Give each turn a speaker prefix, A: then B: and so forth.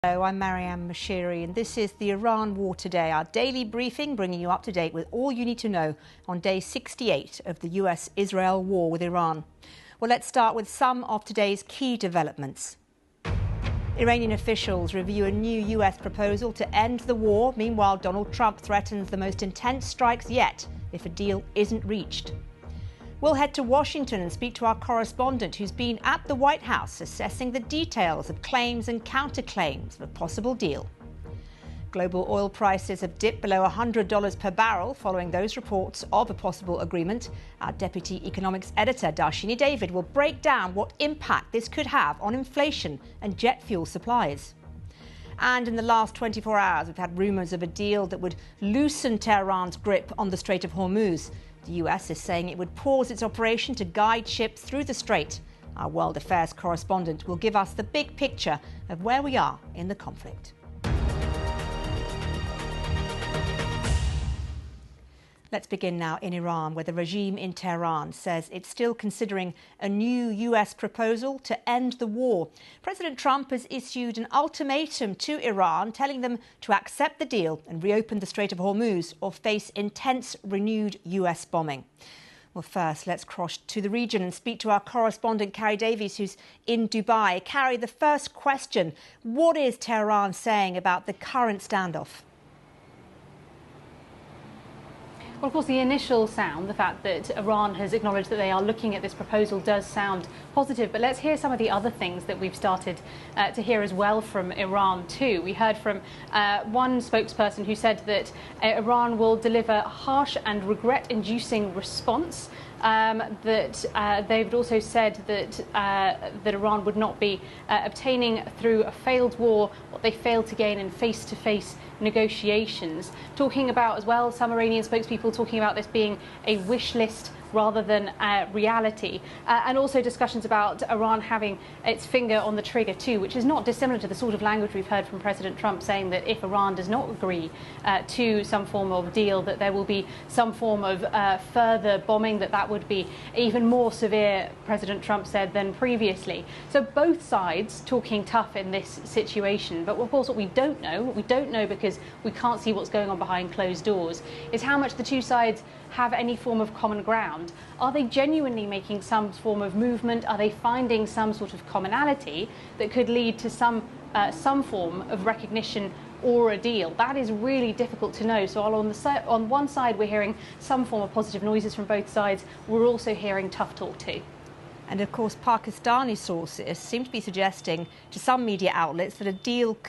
A: Hello, I'm Mariam Mashiri and this is the Iran War Today, our daily briefing bringing you up to date with all you need to know on day 68 of the US-Israel war with Iran. Well, let's start with some of today's key developments. Iranian officials review a new US proposal to end the war. Meanwhile, Donald Trump threatens the most intense strikes yet if a deal isn't reached. We'll head to Washington and speak to our correspondent who's been at the White House assessing the details of claims and counterclaims of a possible deal. Global oil prices have dipped below $100 per barrel following those reports of a possible agreement. Our deputy economics editor, Darshini David, will break down what impact this could have on inflation and jet fuel supplies. And in the last 24 hours, we've had rumours of a deal that would loosen Tehran's grip on the Strait of Hormuz. The US is saying it would pause its operation to guide ships through the strait. Our world affairs correspondent will give us the big picture of where we are in the conflict. Let's begin now in Iran, where the regime in Tehran says it's still considering a new US proposal to end the war. President Trump has issued an ultimatum to Iran, telling them to accept the deal and reopen the Strait of Hormuz or face intense renewed US bombing. Well, first, let's cross to the region and speak to our correspondent, Carrie Davies, who's in Dubai. Carrie, the first question, what is Tehran saying about the current standoff?
B: Well, of course, the initial sound, the fact that Iran has acknowledged that they are looking at this proposal, does sound positive. But let's hear some of the other things that we've started to hear as well from Iran too. We heard from one spokesperson who said that Iran will deliver a harsh and regret-inducing response. That they've also said that Iran would not be obtaining through a failed war what they failed to gain in face-to-face negotiations. Talking about as well, some Iranian spokespeople talking about this being a wish list rather than reality, and also discussions about Iran having its finger on the trigger too, which is not dissimilar to the sort of language we've heard from President Trump saying that if Iran does not agree to some form of deal, that there will be some form of further bombing, that would be even more severe, President Trump said, than previously. So both sides talking tough in this situation. But of course what we don't know because we can't see what's going on behind closed doors, is how much the two sides have any form of common ground. Are they genuinely making some form of movement? Are they finding some sort of commonality that could lead to some form of recognition or a deal? That is really difficult to know. So on one side we're hearing some form of positive noises from both sides. We're also hearing tough talk too.
A: And of course, Pakistani sources seem to be suggesting to some media outlets that a deal